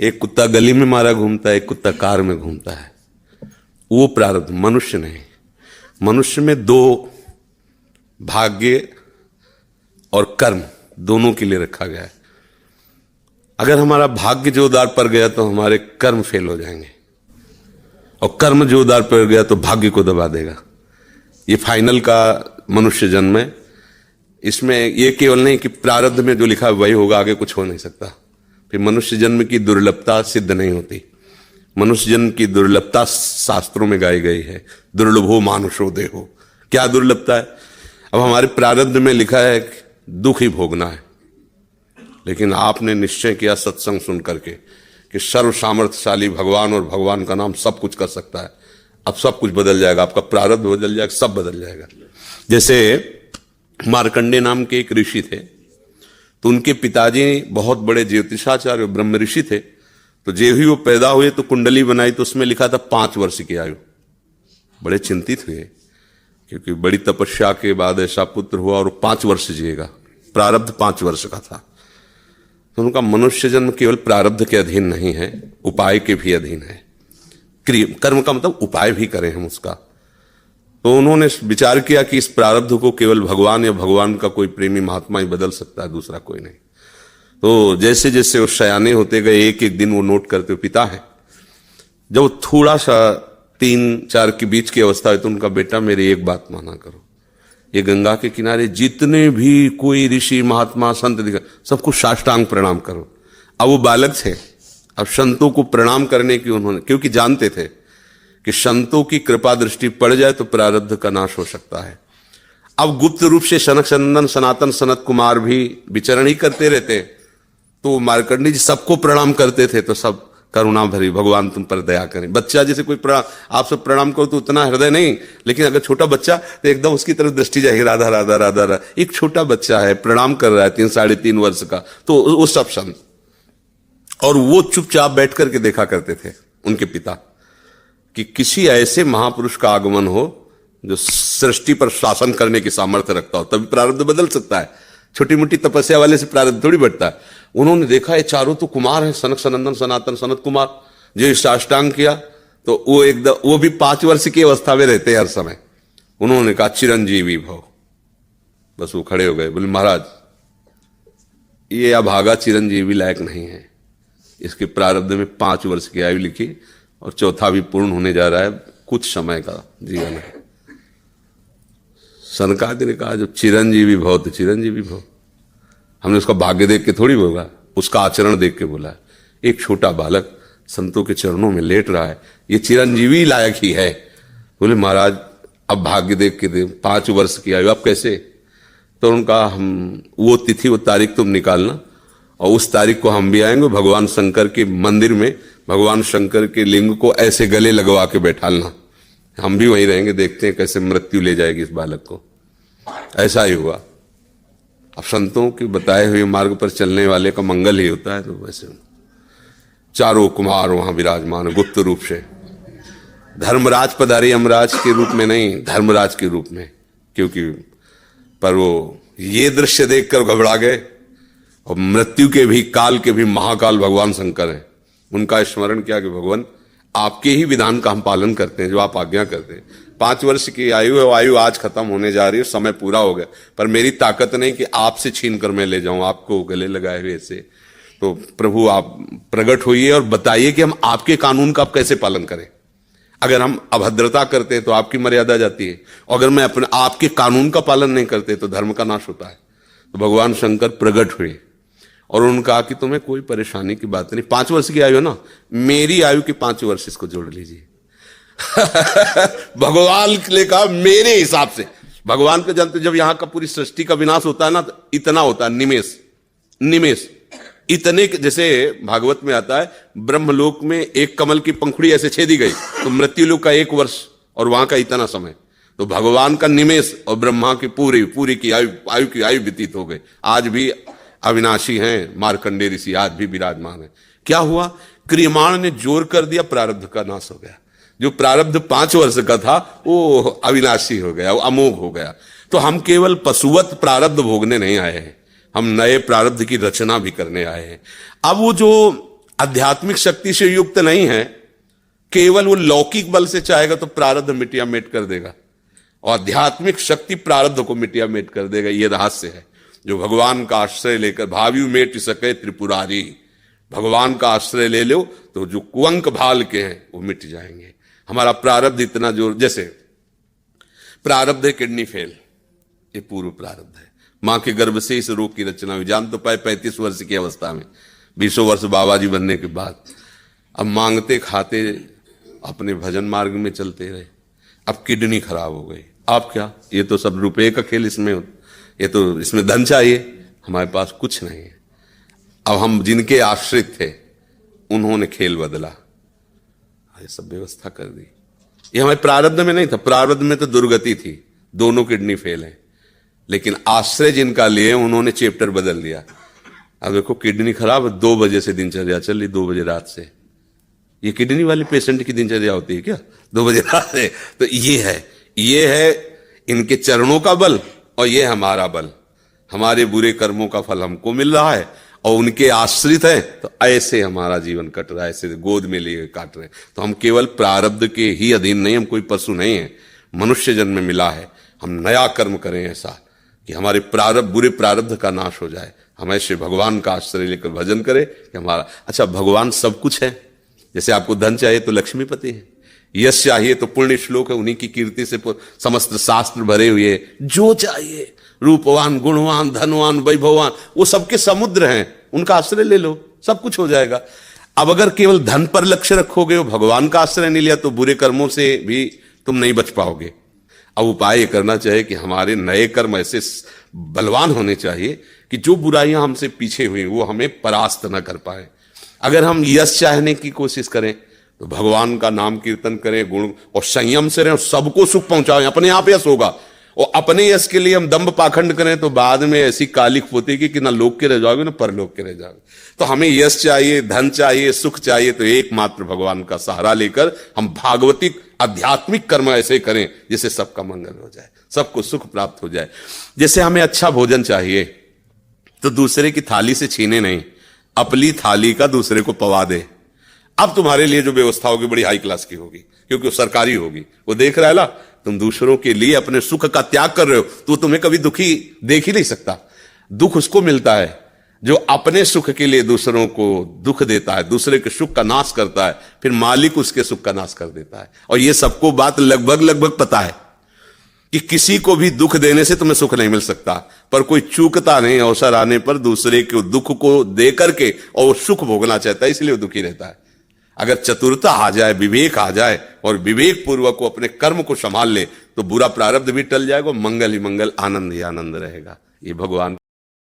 एक कुत्ता गली में मारा घूमता है, एक कुत्ता कार में घूमता है। वो प्रारब्ध, मनुष्य नहीं। मनुष्य में दो, भाग्य और कर्म, दोनों के लिए रखा गया है। अगर हमारा भाग्य जोरदार पड़ गया तो हमारे कर्म फेल हो जाएंगे, और कर्म जोरदार पड़ गया तो भाग्य को दबा देगा। ये फाइनल का मनुष्य जन्म है। इसमें ये केवल नहीं कि प्रारब्ध में जो लिखा है वही होगा, आगे कुछ हो नहीं सकता। फिर मनुष्य जन्म की दुर्लभता सिद्ध नहीं होती। मनुष्य जन्म की दुर्लभता शास्त्रों में गाई गई है, दुर्लभो मानुषो देहो। क्या दुर्लभता है? अब हमारे प्रारब्ध में लिखा है कि दुख ही भोगना है, लेकिन आपने निश्चय किया सत्संग सुन करके कि सर्व सामर्थ्यशाली भगवान और भगवान का नाम सब कुछ कर सकता है। अब सब कुछ बदल जाएगा, आपका प्रारब्ध बदल जाएगा, सब बदल जाएगा। जैसे मार्कंडे नाम के एक ऋषि थे, तो उनके पिताजी बहुत बड़े ज्योतिषाचार्य ब्रह्म ऋषि थे। तो जब ही वो पैदा हुए तो कुंडली बनाई, तो उसमें लिखा था 5 वर्ष की आयु। बड़े चिंतित हुए, क्योंकि बड़ी तपस्या के बाद ऐसा पुत्र हुआ और 5 वर्ष जिएगा। प्रारब्ध 5 वर्ष का था। तो उनका मनुष्य जन्म केवल प्रारब्ध के अधीन नहीं है, उपाय के भी अधीन है। कर्म का मतलब उपाय भी करें हम उसका। तो उन्होंने विचार किया कि इस प्रारब्ध को केवल भगवान या भगवान का कोई प्रेमी महात्मा ही बदल सकता है, दूसरा कोई नहीं। तो जैसे जैसे वो सयाने होते गए, एक एक दिन वो नोट करते हुए, पिता है जब थोड़ा सा 3-4 के बीच की अवस्था है, तो उनका बेटा मेरी एक बात माना करो, ये गंगा के किनारे जितने भी कोई ऋषि महात्मा संत दिखा, सबको साष्टांग प्रणाम करो। अब वो बालक थे, अब संतों को प्रणाम करने की उन्होंने, क्योंकि जानते थे कि संतों की कृपा दृष्टि पड़ जाए तो प्रारब्ध का नाश हो सकता है। अब गुप्त रूप से सनक सनंदन सनातन सनत कुमार भी विचरण ही करते रहते, तो मार्कंडी जी सबको प्रणाम करते थे। तो सब करुणा भरी, भगवान तुम पर दया करें। बच्चा जैसे कोई आप सब प्रणाम करो तो उतना हृदय नहीं, लेकिन अगर छोटा बच्चा तो एकदम उसकी तरफ दृष्टि जाएगी, राधा राधा राधा राधा। एक छोटा बच्चा है, प्रणाम कर रहा है 3-3.5 वर्ष का, तो वो सब संत। और वो चुपचाप बैठ करके देखा करते थे उनके पिता कि किसी ऐसे महापुरुष का आगमन हो जो सृष्टि पर शासन करने की सामर्थ्य रखता हो, तभी प्रारब्ध बदल सकता है। छोटी मोटी तपस्या वाले से प्रारब्ध थोड़ी बढ़ता है। उन्होंने देखा ये चारों तो कुमार है, सनक सनंदन सनातन सनत कुमार, जो साष्टांग किया तो वो एकदम, वो भी 5 वर्ष की अवस्था में रहते हैं हर समय। उन्होंने कहा चिरंजीवी भव। बस वो खड़े हो गए, बोले महाराज ये अभागा चिरंजीवी लायक नहीं है, इसके प्रारब्ध में 5 वर्ष की आयु लिखी और चौथा भी पूर्ण होने जा रहा है, कुछ समय का जीवन है। सनकादि ने कहा जब चिरंजीवी भव तो चिरंजीवी भव। हमने उसका भाग्य देख के थोड़ी बोला, उसका आचरण देख के बोला। एक छोटा बालक संतों के चरणों में लेट रहा है, ये चिरंजीवी लायक ही है। बोले महाराज अब भाग्य देख के दे, 5 वर्ष की आयु, अब कैसे? तो उनका हम वो तिथि वो तारीख तुम निकालना, और उस तारीख को हम भी आएंगे। भगवान शंकर के मंदिर में भगवान शंकर के लिंग को ऐसे गले लगवा के बैठालना, हम भी वहीं रहेंगे, देखते हैं कैसे मृत्यु ले जाएगी इस बालक को। ऐसा ही हुआ। अब संतों के बताए हुए मार्ग पर चलने वाले का मंगल ही होता है। तो वैसे चारों कुमार वहां विराजमान गुप्त रूप से, धर्मराज पधारी, यमराज के रूप में नहीं, धर्मराज के रूप में। क्योंकि पर वो ये दृश्य देखकर घबरा गए, और मृत्यु के भी, काल के भी महाकाल भगवान शंकर हैं। उनका स्मरण किया कि भगवान आपके ही विधान का हम पालन करते हैं, जो आप आज्ञा करते हैं। 5 वर्ष की आयु है, वो आयु आज खत्म होने जा रही है, समय पूरा हो गया, पर मेरी ताकत नहीं कि आपसे छीन कर मैं ले जाऊं आपको गले लगाए हुए से। तो प्रभु आप प्रकट होइए और बताइए कि हम आपके कानून का आप कैसे पालन करें। अगर हम अभद्रता करते हैं तो आपकी मर्यादा जाती है, और अगर मैं अपने आपके कानून का पालन नहीं करते तो धर्म का नाश होता है। तो भगवान शंकर प्रकट हुए और उन्होंने कहा कि तुम्हें कोई परेशानी की बात नहीं, 5 वर्ष की आयु है ना, मेरी आयु के 5 वर्ष इसको जोड़ लीजिए। भगवान ने कहा मेरे हिसाब से। भगवान को जानते, जब यहां का पूरी सृष्टि का विनाश होता है ना, तो इतना होता है, निमेष निमेष इतने, जैसे भागवत में आता है ब्रह्मलोक में एक कमल की पंखुड़ी ऐसे छेदी गई, तो मृत्युलोक का 1 वर्ष और वहां का इतना समय। तो भगवान का निमेष और ब्रह्मा की पूरी की आयु व्यतीत हो गई। आज भी अविनाशी हैं मार्कंडे ऋषि, आज भी विराजमान है। क्या हुआ? क्रियमाण ने जोर कर दिया, प्रारब्ध का नाश हो गया। जो प्रारब्ध 5 वर्ष का था वो अविनाशी हो गया, वो अमोघ हो गया। तो हम केवल पशुवत प्रारब्ध भोगने नहीं आए हैं, हम नए प्रारब्ध की रचना भी करने आए हैं। अब वो जो आध्यात्मिक शक्ति से युक्त नहीं है, केवल वो लौकिक बल से चाहेगा तो प्रारब्ध मिटिया मेट कर देगा, और आध्यात्मिक शक्ति प्रारब्ध को मिटिया मेट कर देगा। ये रहस्य है। जो भगवान का आश्रय लेकर भावी मेट सके त्रिपुरारी, भगवान का आश्रय ले लो तो जो कुअंक भाल के हैं वो मिट जाएंगे। हमारा प्रारब्ध इतना जोर, जैसे प्रारब्ध है किडनी फेल, ये पूर्व प्रारब्ध है। मां के गर्भ से इस रोग की रचना हुई, जान तो पाए 35 वर्ष की अवस्था में, 20 वर्ष बाबा जी बनने के बाद। अब मांगते खाते अपने भजन मार्ग में चलते रहे, अब किडनी खराब हो गई। अब क्या, ये तो सब रुपए का खेल, इसमें ये तो इसमें धन चाहिए, हमारे पास कुछ नहीं है। अब हम जिनके आश्रित थे उन्होंने खेल बदला, ये सब व्यवस्था कर दी। ये हमारे प्रारब्ध में नहीं था, प्रारब्ध में तो दुर्गति थी, दोनों किडनी फेल है, लेकिन आश्रय जिनका लिए उन्होंने चैप्टर बदल दिया। अब देखो किडनी खराब, 2 बजे से दिनचर्या चल रही, 2 बजे रात से। ये किडनी वाले पेशेंट की दिनचर्या होती है क्या 2 बजे रात से? तो ये है इनके चरणों का बल, और ये हमारा बल। हमारे बुरे कर्मों का फल हमको मिल रहा है, और उनके आश्रित हैं, तो ऐसे हमारा जीवन कट रहा है, ऐसे गोद में लिए काट रहे हैं। तो हम केवल प्रारब्ध के ही अधीन नहीं, हम कोई पशु नहीं है, मनुष्य जन्म में मिला है। हम नया कर्म करें ऐसा कि हमारे प्रारब्ध, बुरे प्रारब्ध का नाश हो जाए। हम ऐसे भगवान का आश्रय लेकर भजन करें कि हमारा, अच्छा भगवान सब कुछ है। जैसे आपको धन चाहिए तो लक्ष्मीपति है, यश चाहिए तो पुण्य श्लोक है, उन्हीं की कीर्ति से समस्त शास्त्र भरे हुए। जो चाहिए, रूपवान, गुणवान, धनवान, वैभववान, वो सबके समुद्र हैं, उनका आश्रय ले लो, सब कुछ हो जाएगा। अब अगर केवल धन पर लक्ष्य रखोगे, वो भगवान का आश्रय नहीं लिया, तो बुरे कर्मों से भी तुम नहीं बच पाओगे। अब उपाय ये करना चाहिए कि हमारे नए कर्म ऐसे बलवान होने चाहिए कि जो बुराइयां हमसे पीछे हुई वो हमें परास्त न कर पाए। अगर हम यश चाहने की कोशिश करें तो भगवान का नाम कीर्तन करें, गुण और संयम से रहें, सबको सुख पहुंचाएं, अपने आप यश होगा। और अपने यश के लिए हम दंभ पाखंड करें तो बाद में ऐसी कालिक पोतेगी कि ना लोक के रह जाओगे ना परलोक के रह जाओगे। तो हमें यश चाहिए, धन चाहिए, सुख चाहिए, तो एकमात्र भगवान का सहारा लेकर हम भागवतिक आध्यात्मिक कर्म ऐसे करें जिससे सबका मंगल हो जाए, सबको सुख प्राप्त हो जाए। जैसे हमें अच्छा भोजन चाहिए तो दूसरे की थाली से छीने नहीं, अपनी थाली का दूसरे को पवा दे। अब तुम्हारे लिए जो व्यवस्था होगी बड़ी हाई क्लास की होगी, क्योंकि वो सरकारी होगी। वो देख रहा है ना, तुम दूसरों के लिए अपने सुख का त्याग कर रहे हो, तो तुम्हें कभी दुखी देख ही नहीं सकता। दुख उसको मिलता है जो अपने सुख के लिए दूसरों को दुख देता है, दूसरे के सुख का नाश करता है, फिर मालिक उसके सुख का नाश कर देता है। और ये सबको बात लगभग पता है कि किसी को भी दुख देने से तुम्हें सुख नहीं मिल सकता, पर कोई चूकता नहीं अवसर आने पर दूसरे के दुख को दे करके, और वो सुख भोगना चाहता है, इसलिए वो दुखी रहता है। अगर चतुरता आ जाए, विवेक आ जाए, और विवेक पूर्वक को अपने कर्म को संभाल ले, तो बुरा प्रारब्ध भी टल जाएगा, मंगल ही मंगल, आनंद ही आनंद रहेगा। ये भगवान